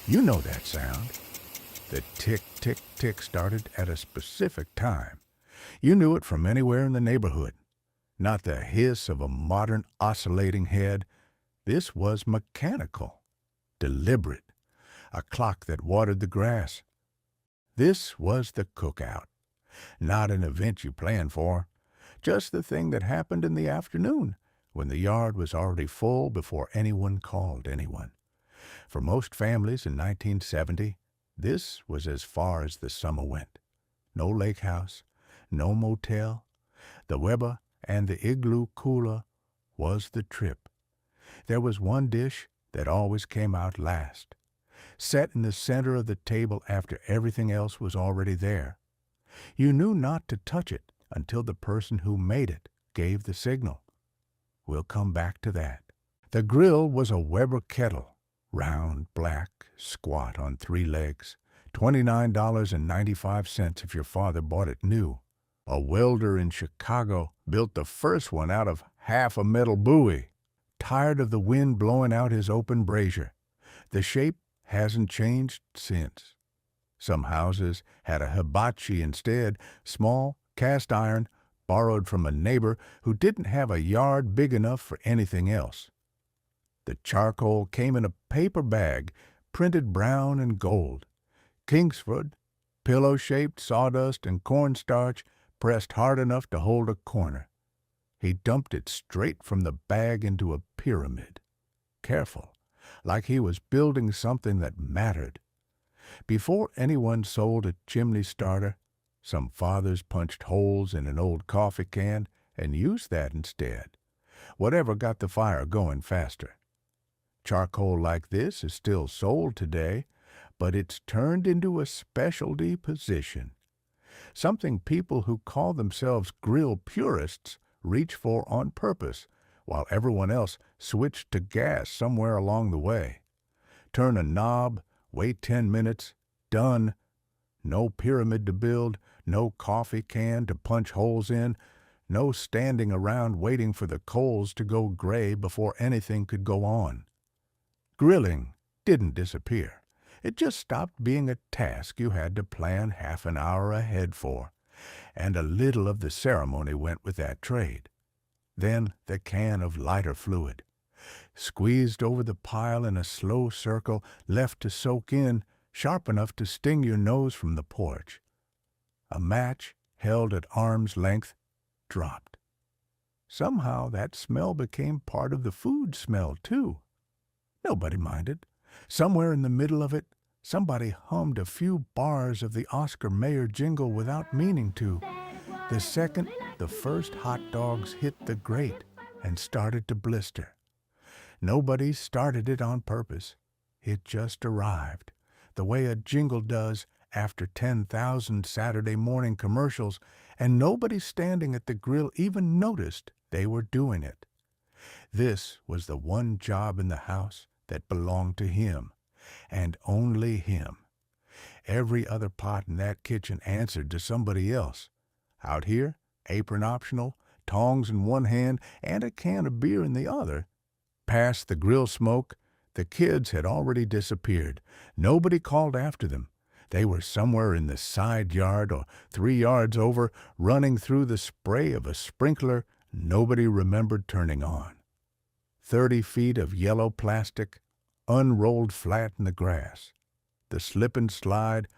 You know that sound. The tick, tick, tick started at a specific time. You knew it from anywhere in the neighborhood. Not the hiss of a modern oscillating head. This was mechanical, deliberate, a clock that watered the grass. This was the cookout. Not an event you planned for, just the thing that happened in the afternoon when the yard was already full before anyone called anyone. For most families in 1970, this was as far as the summer went. No lake house, no motel. The Weber and the igloo cooler was the trip. There was one dish that always came out last, set in the center of the table after everything else was already there. You knew not to touch it until the person who made it gave the signal. We'll come back to that. The grill was a Weber kettle, round, black, squat on 3 legs, $29.95 if your father bought it new. A welder in Chicago built the first one out of half a metal buoy, tired of the wind blowing out his open brazier. The shape hasn't changed since. Some houses had a hibachi instead, small, cast iron, borrowed from a neighbor who didn't have a yard big enough for anything else. The charcoal came in a paper bag, printed brown and gold. Kingsford, pillow-shaped sawdust and cornstarch pressed hard enough to hold a corner. He dumped it straight from the bag into a pyramid. Careful, like he was building something that mattered. Before anyone sold a chimney starter, some fathers punched holes in an old coffee can and used that instead. Whatever got the fire going faster. Charcoal like this is still sold today, but it's turned into a specialty position. Something people who call themselves grill purists reach for on purpose, while everyone else switched to gas somewhere along the way. Turn a knob, wait 10 minutes, done. No pyramid to build, no coffee can to punch holes in, no standing around waiting for the coals to go gray before anything could go on. Grilling didn't disappear. It just stopped being a task you had to plan half an hour ahead for, and a little of the ceremony went with that trade. Then the can of lighter fluid, squeezed over the pile in a slow circle, left to soak in, sharp enough to sting your nose from the porch. A match, held at arm's length, dropped. Somehow that smell became part of the food smell, too. Nobody minded. Somewhere in the middle of it, somebody hummed a few bars of the Oscar Mayer jingle without meaning to. The second the first hot dogs hit the grate and started to blister. Nobody started it on purpose. It just arrived, the way a jingle does after 10,000 Saturday morning commercials, and nobody standing at the grill even noticed they were doing it. This was the one job in the house that belonged to him, and only him. Every other pot in that kitchen answered to somebody else. Out here, apron optional, tongs in one hand and a can of beer in the other. Past the grill smoke, the kids had already disappeared. Nobody called after them. They were somewhere in the side yard or 3 yards over, running through the spray of a sprinkler nobody remembered turning on. 30 feet of yellow plastic, unrolled flat in the grass. The slip and slide,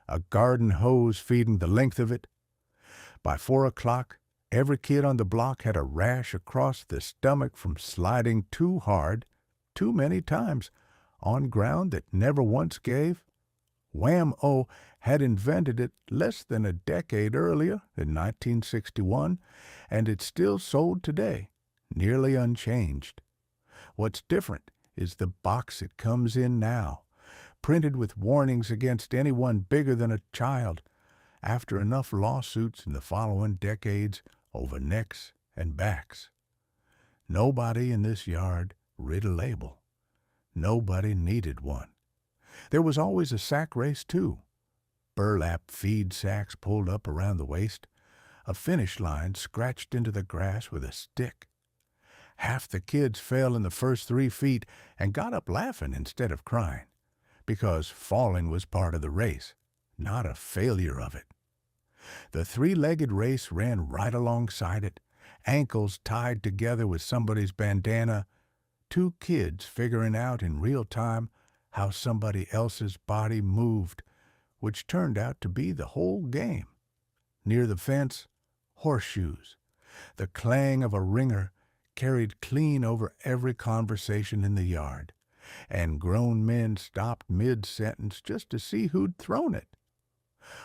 a garden hose feeding the length of it. By 4 o'clock, every kid on the block had a rash across the stomach from sliding too hard, too many times, on ground that never once gave. Wham-O had invented it less than a decade earlier, in 1961, and it's still sold today, nearly unchanged. What's different is the box it comes in now, printed with warnings against anyone bigger than a child, after enough lawsuits in the following decades over necks and backs. Nobody in this yard read a label. Nobody needed one. There was always a sack race, too. Burlap feed sacks pulled up around the waist, a finish line scratched into the grass with a stick. Half the kids fell in the first 3 feet and got up laughing instead of crying, because falling was part of the race, not a failure of it. The three-legged race ran right alongside it, ankles tied together with somebody's bandana, two kids figuring out in real time how somebody else's body moved, which turned out to be the whole game. Near the fence, horseshoes. The clang of a ringer carried clean over every conversation in the yard, and grown men stopped mid-sentence just to see who'd thrown it.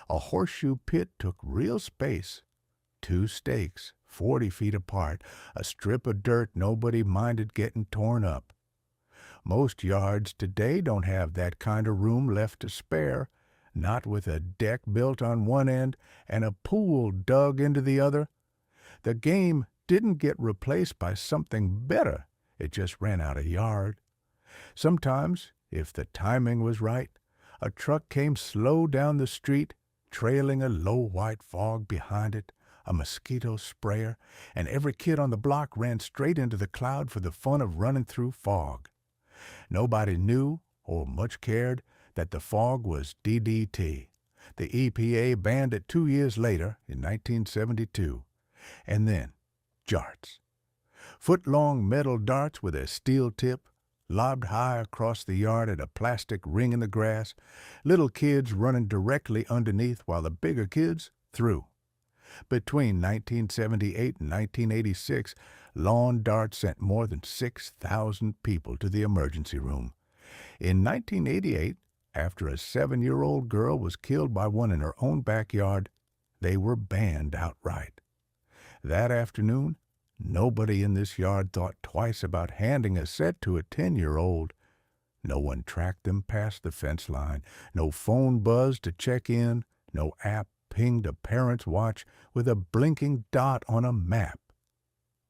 A horseshoe pit took real space. 2 stakes, 40 feet apart, a strip of dirt nobody minded getting torn up. Most yards today don't have that kind of room left to spare, not with a deck built on one end and a pool dug into the other. The game didn't get replaced by something better, it just ran out of yard. Sometimes, if the timing was right, a truck came slow down the street, trailing a low white fog behind it, a mosquito sprayer, and every kid on the block ran straight into the cloud for the fun of running through fog. Nobody knew, or much cared, that the fog was DDT. The EPA banned it 2 years later, in 1972. And then, Jarts. Foot-long metal darts with a steel tip, lobbed high across the yard at a plastic ring in the grass, little kids running directly underneath while the bigger kids threw. Between 1978 and 1986, lawn darts sent more than 6,000 people to the emergency room. In 1988, after a 7-year-old girl was killed by one in her own backyard, they were banned outright. That afternoon, nobody in this yard thought twice about handing a set to a 10-year-old. No one tracked them past the fence line, no phone buzzed to check in, no app pinged a parent's watch with a blinking dot on a map.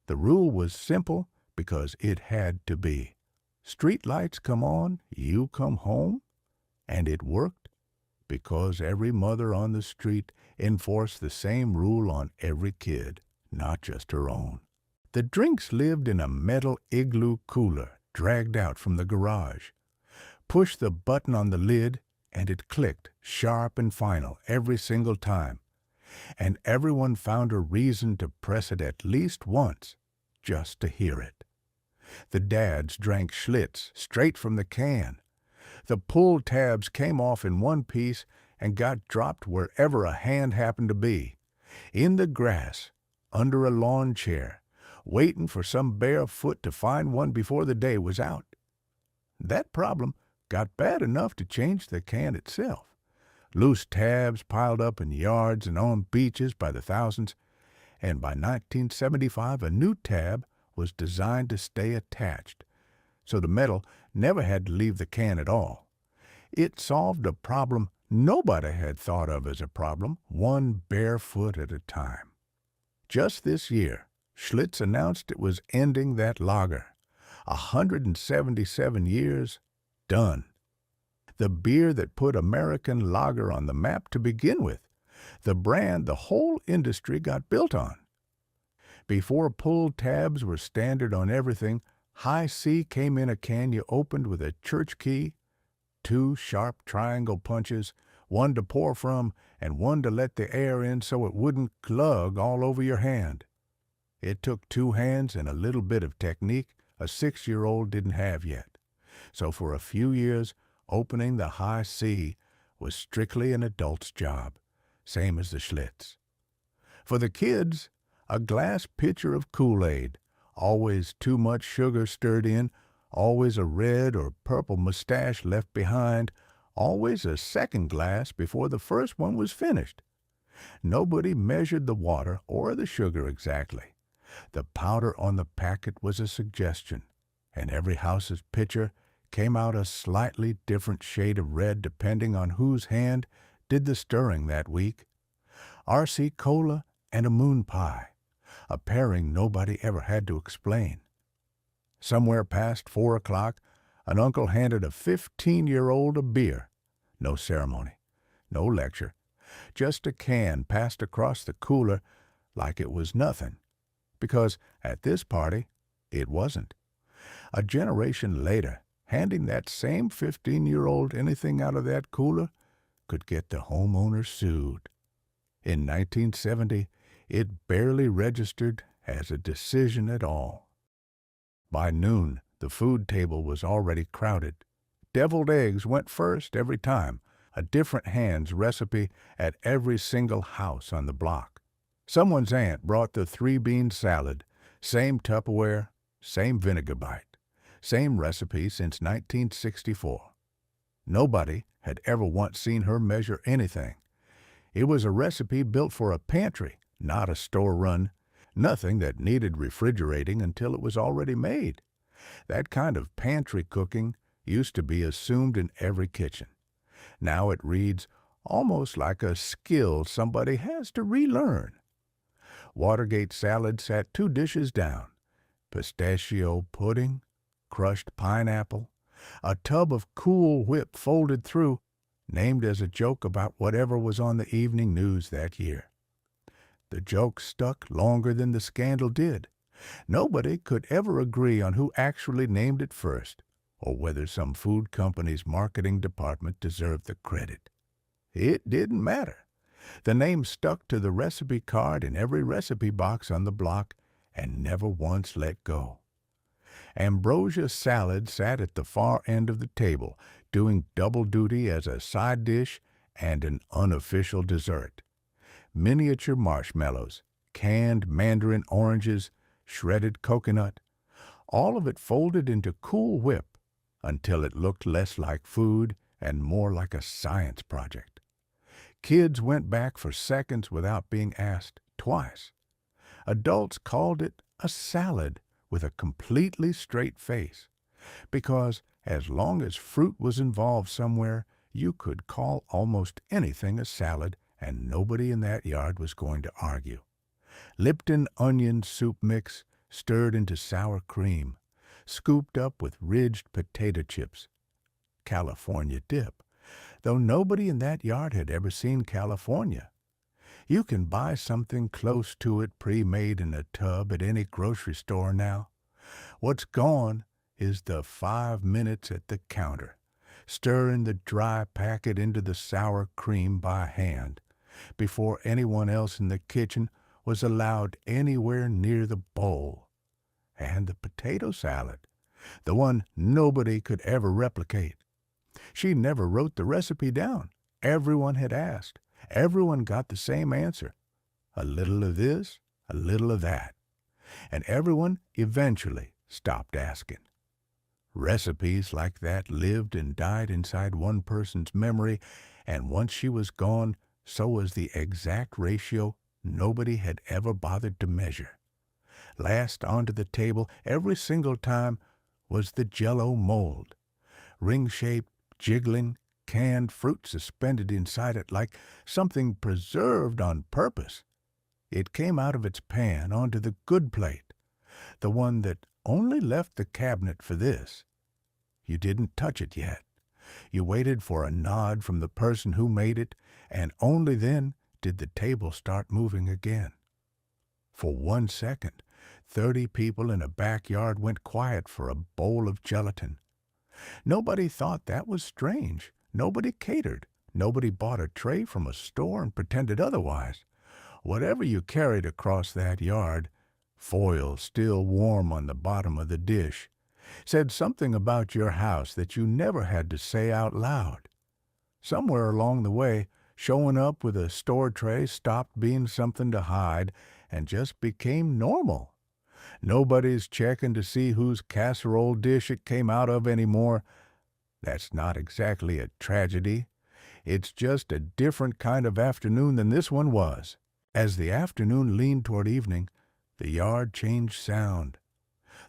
The rule was simple because it had to be. Street lights come on, you come home. And it worked because every mother on the street enforced the same rule on every kid, not just her own. The drinks lived in a metal igloo cooler dragged out from the garage. Push the button on the lid, and it clicked, sharp and final, every single time. And everyone found a reason to press it at least once, just to hear it. The dads drank Schlitz straight from the can. The pull tabs came off in one piece and got dropped wherever a hand happened to be. In the grass, under a lawn chair, waiting for some bare foot to find one before the day was out. That problem got bad enough to change the can itself. Loose tabs piled up in yards and on beaches by the thousands, and by 1975 a new tab was designed to stay attached, so the metal never had to leave the can at all. It solved a problem nobody had thought of as a problem, one bare foot at a time. Just this year, Schlitz announced it was ending that lager. 177 years, done. The beer that put American lager on the map to begin with, the brand the whole industry got built on. Before pull tabs were standard on everything, High C came in a can you opened with a church key, 2 sharp triangle punches, one to pour from and one to let the air in so it wouldn't glug all over your hand. It took 2 hands and a little bit of technique a 6-year-old didn't have yet. So for a few years, opening the High C was strictly an adult's job, same as the Schlitz. For the kids, a glass pitcher of Kool-Aid, always too much sugar stirred in, always a red or purple mustache left behind, always a second glass before the first one was finished. Nobody measured the water or the sugar exactly. The powder on the packet was a suggestion, and every house's pitcher came out a slightly different shade of red depending on whose hand did the stirring that week. RC Cola and a moon pie, a pairing nobody ever had to explain. Somewhere past 4 o'clock, an uncle handed a 15-year-old a beer. No ceremony, no lecture, just a can passed across the cooler like it was nothing, because at this party it wasn't. A generation later, handing that same 15-year-old anything out of that cooler could get the homeowner sued. In 1970, it barely registered as a decision at all. By noon, the food table was already crowded. Deviled eggs went first every time, a different hand's recipe at every single house on the block. Someone's aunt brought the 3-bean salad, same Tupperware, same vinegar bite, same recipe since 1964. Nobody had ever once seen her measure anything. It was a recipe built for a pantry, not a store run, nothing that needed refrigerating until it was already made. That kind of pantry cooking used to be assumed in every kitchen. Now it reads almost like a skill somebody has to relearn. Watergate salad sat 2 dishes down: pistachio pudding, crushed pineapple, a tub of Cool Whip folded through, named as a joke about whatever was on the evening news that year. The joke stuck longer than the scandal did. Nobody could ever agree on who actually named it first, or whether some food company's marketing department deserved the credit. It didn't matter. The name stuck to the recipe card in every recipe box on the block and never once let go. Ambrosia salad sat at the far end of the table, doing double duty as a side dish and an unofficial dessert. Miniature marshmallows, canned mandarin oranges, shredded coconut, all of it folded into Cool Whip until it looked less like food and more like a science project. Kids went back for seconds without being asked twice. Adults called it a salad with a completely straight face, because as long as fruit was involved somewhere, you could call almost anything a salad, and nobody in that yard was going to argue. Lipton onion soup mix stirred into sour cream, scooped up with ridged potato chips. California dip, though nobody in that yard had ever seen California. You can buy something close to it pre-made in a tub at any grocery store now. What's gone is the 5 minutes at the counter, stirring the dry packet into the sour cream by hand, before anyone else in the kitchen was allowed anywhere near the bowl. And the potato salad, the one nobody could ever replicate. She never wrote the recipe down. Everyone had asked. Everyone got the same answer. A little of this, a little of that. And everyone eventually stopped asking. Recipes like that lived and died inside one person's memory, and once she was gone, so was the exact ratio nobody had ever bothered to measure. Last onto the table every single time was the Jell-O Mold, ring-shaped, jiggling, canned fruit suspended inside it like something preserved on purpose. It came out of its pan onto the good plate, the one that only left the cabinet for this. You didn't touch it yet. You waited for a nod from the person who made it, and only then did the table start moving again. For 1 second, 30 people in a backyard went quiet for a bowl of gelatin. Nobody thought that was strange. Nobody catered. Nobody bought a tray from a store and pretended otherwise. Whatever you carried across that yard, foil still warm on the bottom of the dish, said something about your house that you never had to say out loud. Somewhere along the way, showing up with a store tray stopped being something to hide and just became normal. Nobody's checking to see whose casserole dish it came out of anymore. That's not exactly a tragedy. It's just a different kind of afternoon than this one was. As the afternoon leaned toward evening, the yard changed sound.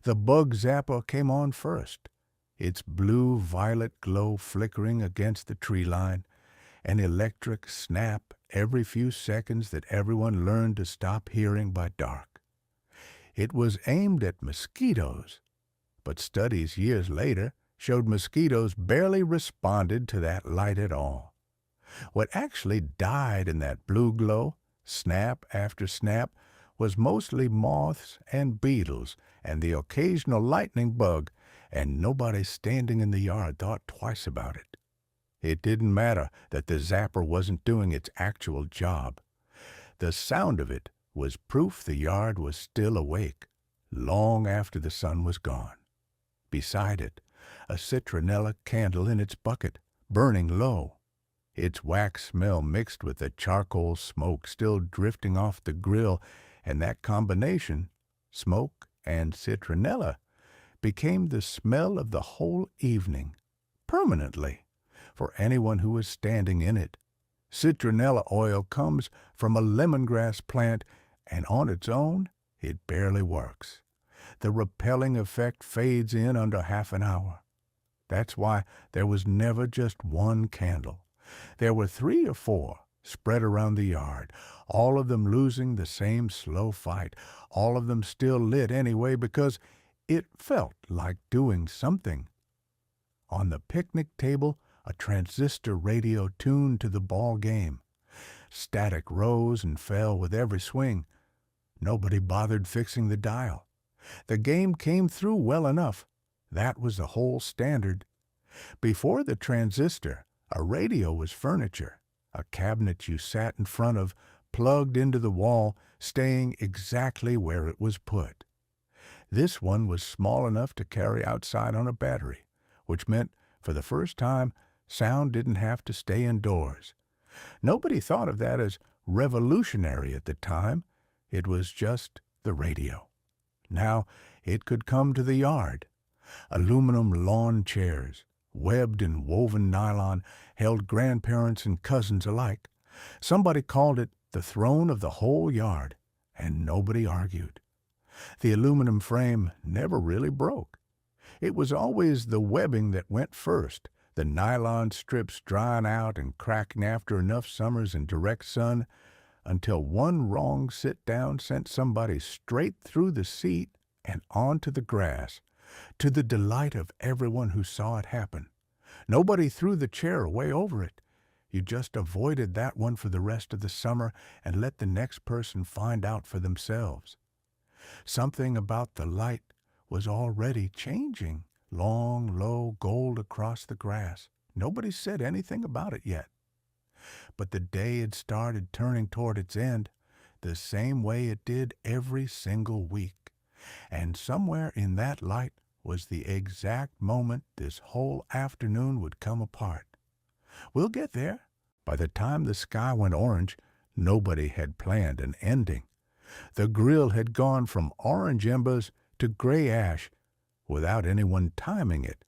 The bug zapper came on first, its blue-violet glow flickering against the tree line, an electric snap every few seconds that everyone learned to stop hearing by dark. It was aimed at mosquitoes, but studies years later showed mosquitoes barely responded to that light at all. What actually died in that blue glow, snap after snap, was mostly moths and beetles and the occasional lightning bug, and nobody standing in the yard thought twice about it. It didn't matter that the zapper wasn't doing its actual job. The sound of it was proof the yard was still awake, long after the sun was gone. Beside it, a citronella candle in its bucket, burning low. Its wax smell mixed with the charcoal smoke still drifting off the grill, and that combination, smoke and citronella, became the smell of the whole evening, permanently, for anyone who was standing in it. Citronella oil comes from a lemongrass plant, and on its own, it barely works. The repelling effect fades in under half an hour. That's why there was never just one candle. There were 3 or 4 spread around the yard, all of them losing the same slow fight, all of them still lit anyway because it felt like doing something. On the picnic table, a transistor radio tuned to the ball game. Static rose and fell with every swing. Nobody bothered fixing the dial. The game came through well enough. That was the whole standard. Before the transistor, a radio was furniture, a cabinet you sat in front of, plugged into the wall, staying exactly where it was put. This one was small enough to carry outside on a battery, which meant, for the first time, sound didn't have to stay indoors. Nobody thought of that as revolutionary at the time. It was just the radio. Now it could come to the yard. Aluminum lawn chairs, webbed and woven nylon, held grandparents and cousins alike. Somebody called it the throne of the whole yard, and nobody argued. The aluminum frame never really broke. It was always the webbing that went first, the nylon strips drying out and cracking after enough summers in direct sun, until one wrong sit-down sent somebody straight through the seat and onto the grass, to the delight of everyone who saw it happen. Nobody threw the chair away over it. You just avoided that one for the rest of the summer and let the next person find out for themselves. Something about the light was already changing, long, low gold across the grass. Nobody said anything about it yet. But the day had started turning toward its end, the same way it did every single week. And somewhere in that light was the exact moment this whole afternoon would come apart. We'll get there. By the time the sky went orange, nobody had planned an ending. The grill had gone from orange embers to gray ash without anyone timing it,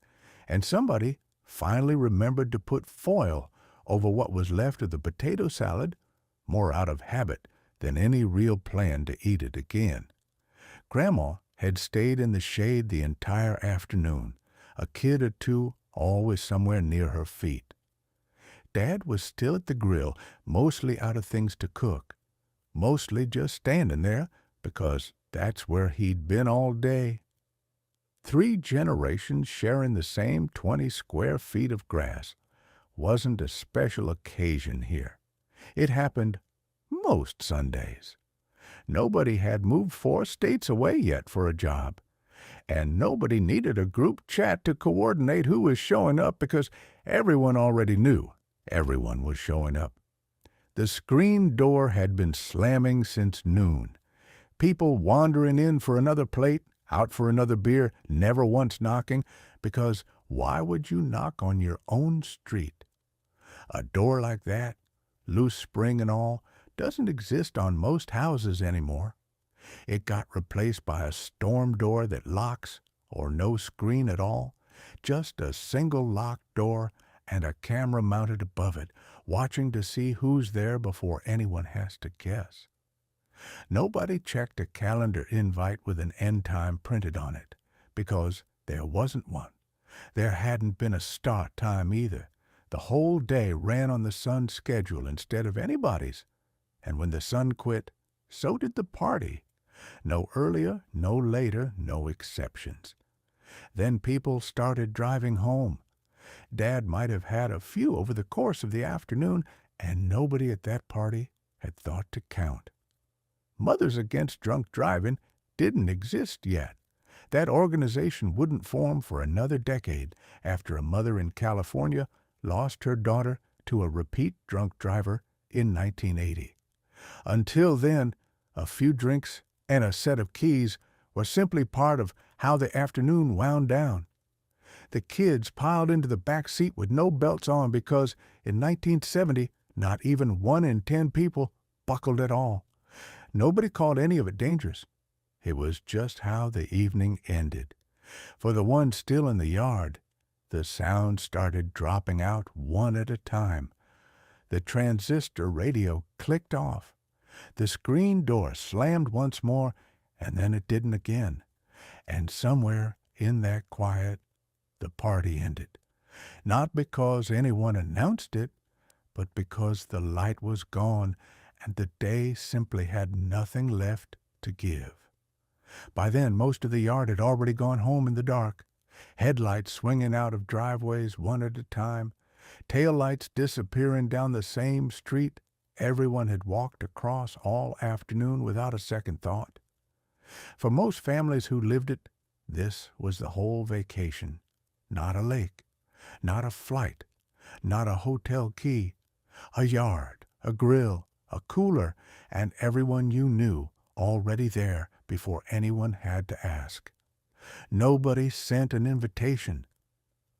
and somebody finally remembered to put foil over what was left of the potato salad, more out of habit than any real plan to eat it again. Grandma had stayed in the shade the entire afternoon, a kid or two always somewhere near her feet. Dad was still at the grill, mostly out of things to cook, mostly just standing there because that's where he'd been all day. 3 generations sharing the same 20 square feet of grass wasn't a special occasion here. It happened most Sundays. Nobody had moved 4 states away yet for a job, and nobody needed a group chat to coordinate who was showing up because everyone already knew everyone was showing up. The screen door had been slamming since noon. People wandering in for another plate, out for another beer, never once knocking, because why would you knock on your own street? A door like that, loose spring and all, doesn't exist on most houses anymore. It got replaced by a storm door that locks, or no screen at all, just a single locked door and a camera mounted above it, watching to see who's there before anyone has to guess. Nobody checked a calendar invite with an end time printed on it, because there wasn't one. There hadn't been a start time either. The whole day ran on the sun's schedule instead of anybody's, and when the sun quit, so did the party. No earlier, no later, no exceptions. Then people started driving home. Dad might have had a few over the course of the afternoon, and nobody at that party had thought to count. Mothers Against Drunk Driving didn't exist yet. That organization wouldn't form for another decade after a mother in California lost her daughter to a repeat drunk driver in 1980. Until then, a few drinks and a set of keys were simply part of how the afternoon wound down. The kids piled into the back seat with no belts on because in 1970, not even 1 in 10 people buckled at all. Nobody called any of it dangerous. It was just how the evening ended. For the ones still in the yard, the sound started dropping out one at a time. The transistor radio clicked off. The screen door slammed once more, and then it didn't again. And somewhere in that quiet, the party ended. Not because anyone announced it, but because the light was gone and the day simply had nothing left to give. By then, most of the yard had already gone home in the dark, headlights swinging out of driveways one at a time, taillights disappearing down the same street everyone had walked across all afternoon without a second thought. For most families who lived it, this was the whole vacation. Not a lake, not a flight, not a hotel key, a yard, a grill, a cooler, and everyone you knew already there before anyone had to ask. Nobody sent an invitation.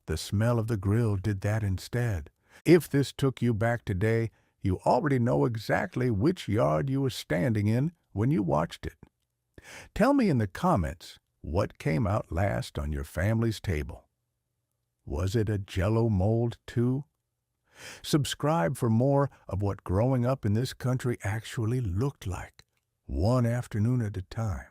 The smell of the grill did that instead. If this took you back today, you already know exactly which yard you were standing in when you watched it. Tell me in the comments what came out last on your family's table. Was it a Jell-O Mold too? Subscribe for more of what growing up in this country actually looked like, one afternoon at a time.